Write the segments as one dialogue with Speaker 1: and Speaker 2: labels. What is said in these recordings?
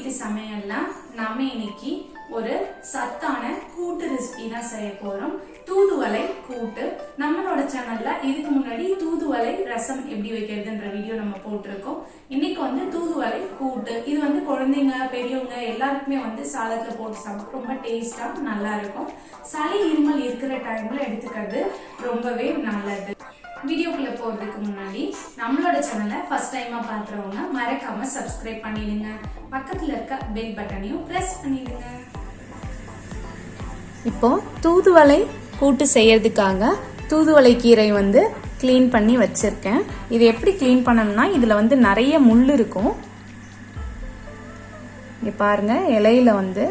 Speaker 1: இன்னைக்கு சமையல்ல நாம இன்னைக்கு ஒரு சத்தான கூட்டு ரெசிபி தான் செய்ய போறோம். தூதுவளை கூட்டு. நம்மளோட சேனல்ல இதுக்கு முன்னாடி தூதுவளை ரசம் எப்படி வைக்கிறதுன்ற வீடியோ நம்ம போட்டிருக்கோம். இன்னைக்கு வந்து தூதுவளை கூட்டு. இது வந்து குழந்தைங்க பெரியவங்க எல்லாருக்குமே வந்து சாதத்துல போட்டு சாப்பிட ரொம்ப டேஸ்டா நல்லா இருக்கும். சளி இருமல் இருக்கிற டைம்ல எடுத்துக்கிறது ரொம்பவே நல்லது. வீடியோக்குள்ள போறதுக்கு முன்னாடி நம்மளோட சேனலை ஃபர்ஸ்ட் டைமா பாக்குறவங்க மறக்காம சப்ஸ்கிரைப் பண்ணிடுங்க. பக்கத்துல இருக்க பெல் பட்டனையும் பிரஸ் பண்ணிடுங்க.
Speaker 2: இப்போ தூதுவளை கூட்டு செய்யறதுக்காக தூதுவளை கீரை வந்து க்ளீன் பண்ணி வச்சிருக்கேன். இது எப்படி க்ளீன் பண்ணணும்னா இதுல வந்து நிறைய முள் இருக்கும். இங்க பாருங்க, இலையில வந்து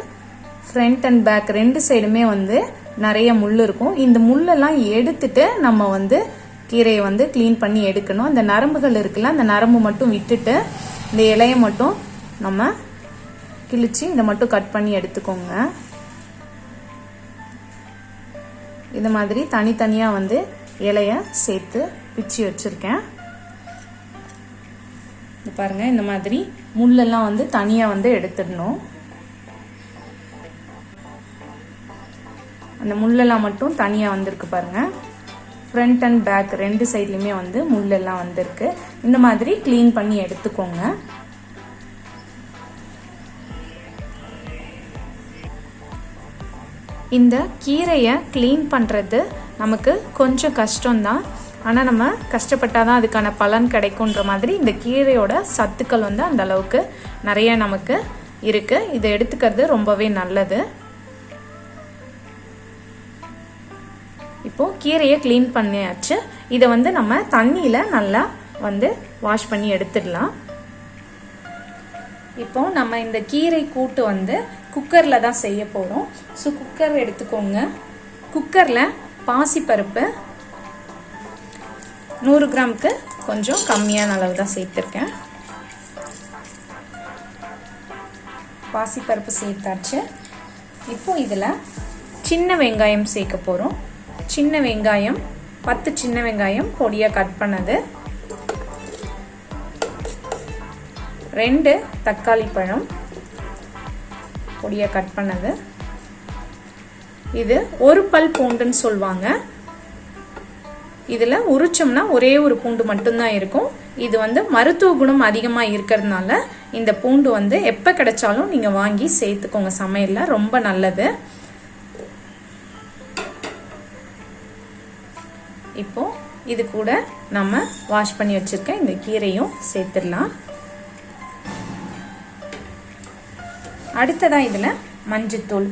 Speaker 2: ஃப்ரண்ட் அண்ட் பேக் ரெண்டு சைடுமே வந்து நிறைய முள் இருக்கும். இந்த முள்ளெல்லாம் எடுத்துட்டு நம்ம வந்து கீரையை வந்து க்ளீன் பண்ணி எடுக்கணும். அந்த நரம்புகள் இருக்குல்ல, அந்த நரம்பு மட்டும் விட்டுட்டு இந்த இலையை மட்டும் நம்ம கிழிச்சு இதை மட்டும் கட் பண்ணி எடுத்துக்கோங்க. இது மாதிரி தனித்தனியாக வந்து இலைய சேர்த்து பிச்சு வச்சிருக்கேன். பாருங்க, இந்த மாதிரி முள்ளெல்லாம் வந்து தனியாக வந்து எடுத்துடணும். அந்த முள்ளெல்லாம் மட்டும் தனியாக வந்திருக்கு பாருங்க. ஃப்ரண்ட் அண்ட் பேக் ரெண்டு சைட்லையுமே வந்து முள்ளெல்லாம் வந்திருக்கு. இந்த மாதிரி க்ளீன் பண்ணி எடுத்துக்கோங்க. இந்த கீரையை க்ளீன் பண்ணுறது நமக்கு கொஞ்சம் கஷ்டம்தான். ஆனால் நம்ம கஷ்டப்பட்டாதான் அதுக்கான பலன் கிடைக்குன்ற மாதிரி இந்த கீரையோட சத்துக்கள் வந்து அந்த அளவுக்கு நிறைய நமக்கு இருக்குது. இதை எடுத்துக்கிறது ரொம்பவே நல்லது. இப்போ கீரையை க்ளீன் பண்ணியாச்சு. இதை வந்து நம்ம தண்ணியில் நல்லா வந்து வாஷ் பண்ணி எடுத்துடலாம். இப்போ நம்ம இந்த கீரை கூட்டு வந்து குக்கரில் தான் செய்ய போகிறோம். ஸோ குக்கர் எடுத்துக்கோங்க. குக்கரில் பாசிப்பருப்பு 100 கிராமுக்கு கொஞ்சம் கம்மியான அளவு தான் சேர்த்துருக்கேன். பாசிப்பருப்பு சேர்த்தாச்சு. இப்போ இதில் சின்ன வெங்காயம் சேர்க்க போகிறோம். சின்ன வெங்காயம் 10 சின்ன வெங்காயம் பொடியாக கட் பண்ணது, 2 தக்காளி பழம் பொடியாக கட் பண்ணது, இது ஒரு பல் பூண்டுன்னு சொல்லுவாங்க. இதில் உரிச்சோம்னா ஒரே ஒரு பூண்டு மட்டும்தான் இருக்கும். இது வந்து மருத்துவ குணம் அதிகமாக இருக்கிறதுனால இந்த பூண்டு வந்து எப்போ கிடைச்சாலும் நீங்கள் வாங்கி சேர்த்துக்கோங்க. சமையலில் ரொம்ப நல்லது. இப்போ இது கூட நம்ம வாஷ் பண்ணி வச்சிருக்க இந்த கீரையும் சேர்த்துடலாம். அடுத்ததா இதுல மஞ்சத்தூள்,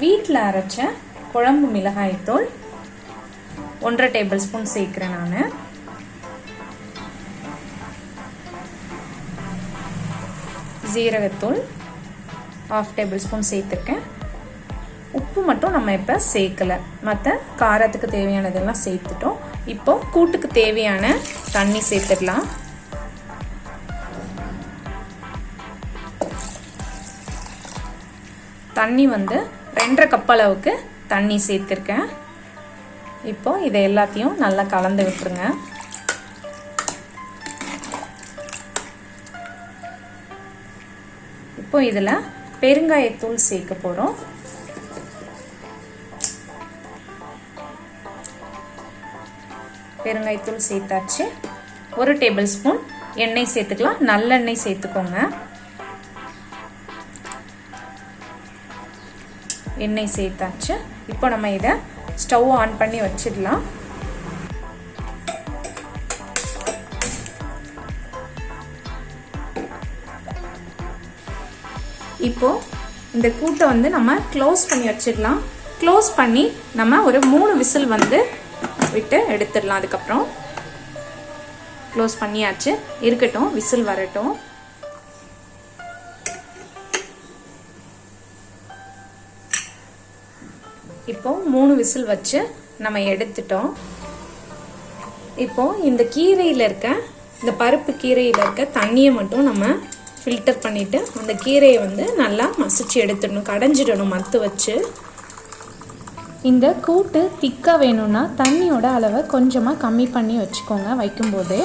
Speaker 2: வீட்டில் அரைச்ச குழம்பு மிளகாய் தூள் 1.5 டேபிள் ஸ்பூன் சேர்க்கிறேன் நான். ஜீரகத்தூள் 1/2 டேபிள் ஸ்பூன் சேர்த்துருக்கேன். உப்பு மட்டும் நம்ம இப்போ சேர்க்கலை. மற்ற காரத்துக்கு தேவையானதெல்லாம் சேர்த்துட்டோம். இப்போ கூட்டுக்கு தேவையான தண்ணி சேர்த்துடலாம். தண்ணி வந்து 2.5 கப் அளவுக்கு தண்ணி சேர்த்துருக்கேன். இப்போ இதை எல்லாத்தையும் நல்லா கலந்து விட்டுருங்க. இப்போ இதில் பெருங்காயத்தூள் சேர்க்க போகிறோம். பெருங்காயத்தூள் சேர்த்தாச்சு. 1 டேபிள் ஸ்பூன் எண்ணெய் சேர்த்துக்கலாம். நல்லெண்ணெய் சேர்த்துக்கோங்க. எண்ணெய் சேர்த்தாச்சு. இப்போ நம்ம இதை ஸ்டவ் ஆன் பண்ணி வச்சிடலாம். இப்போ இந்த கூட்டை வந்து நம்ம க்ளோஸ் பண்ணி வச்சிடலாம். க்ளோஸ் பண்ணி நம்ம ஒரு 3 விசில் வந்து விட்டு எடுத்துடலாம். அதுக்கப்புறம் க்ளோஸ் பண்ணியாச்சு. இருக்கட்டும், விசில் வரட்டும். இப்போ 3 விசில் வச்சு நம்ம எடுத்துட்டோம். இப்போ இந்த கீரையில் இருக்க, இந்த பருப்பு கீரையில் இருக்க தண்ணியை மட்டும் நம்ம ஃபில்டர் பண்ணிட்டு அந்த கீரையை வந்து நல்லா மசிச்சு எடுத்துடணும், கடைஞ்சிடணும் மத்து வச்சு. இந்த கூட்டு திக்காக வேணும்னா தண்ணியோட அளவை கொஞ்சமாக கம்மி பண்ணி வச்சுக்கோங்க வைக்கும்போதே.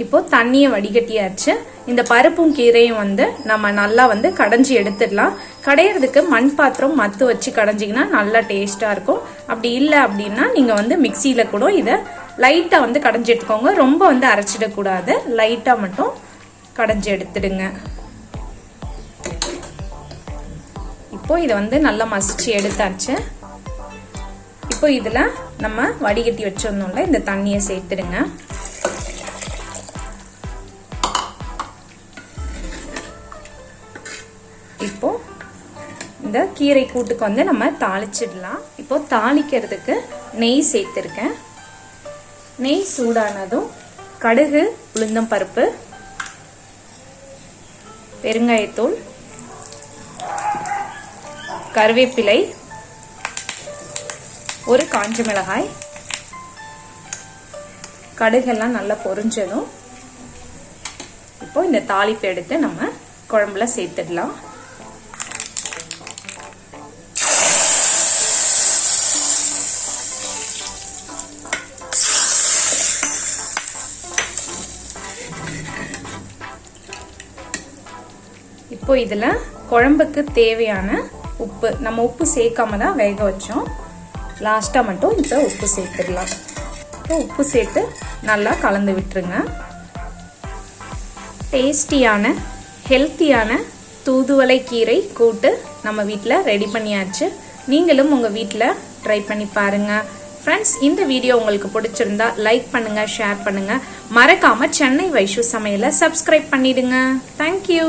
Speaker 2: இப்போ தண்ணியை வடிகட்டியாச்சு. இந்த பருப்பும் கீரையும் வந்து நம்ம நல்லா வந்து கடைஞ்சி எடுத்துடலாம். கடையிறதுக்கு மண் பாத்திரம் மத்து வச்சு கடைஞ்சிங்கன்னா நல்லா டேஸ்டா இருக்கும். அப்படி இல்லை அப்படின்னா நீங்க வந்து மிக்சியில கூட இதை லைட்டா வந்து கடைஞ்சி எடுத்துக்கோங்க. ரொம்ப வந்து அரைச்சிடக்கூடாது, லைட்டா மட்டும் கடைஞ்சி எடுத்துடுங்க. இப்போ இதை வந்து நல்லா மசிச்சு எடுத்தாச்சு. இப்போ இதுல நம்ம வடிகட்டி வச்சிருந்தோம்ல இந்த தண்ணியை சேர்த்துடுங்க. இப்போ இந்த கீரை கூட்டுக்கு வந்து நம்ம தாளிச்சிடலாம். இப்போ தாளிக்கிறதுக்கு நெய் சேர்த்திருக்கேன். நெய் சூடானதும் கடுகு, உளுந்தம் பருப்பு, பெருங்காயத்தூள், கருவேப்பிலை, ஒரு காஞ்ச மிளகாய், கடுகெல்லாம் நல்லா பொரிஞ்சதும் இப்போ இந்த தாளிப்பு எடுத்து நம்ம குழம்புல சேர்த்துடலாம். இப்போ இதுல குழம்புக்கு தேவையான உப்பு, நம்ம உப்பு சேர்க்காம தான் வேக வச்சோம். லாஸ்டா மட்டும் இப்போ உப்பு சேர்த்துடலாம். இப்போ உப்பு சேர்த்து நல்லா கலந்து விட்டுருங்க. டேஸ்டியான ஹெல்த்தியான தூதுவளை கீரை கூட்டு நம்ம வீட்டில் ரெடி பண்ணியாச்சு. நீங்களும் உங்கள் வீட்டில் ட்ரை பண்ணி பாருங்க. ஃப்ரெண்ட்ஸ், இந்த வீடியோ உங்களுக்கு பிடிச்சிருந்தா லைக் பண்ணுங்க, ஷேர் பண்ணுங்க. மறக்காம சென்னை வைஷு சமையலை சப்ஸ்கிரைப் பண்ணிடுங்க. தேங்க்யூ.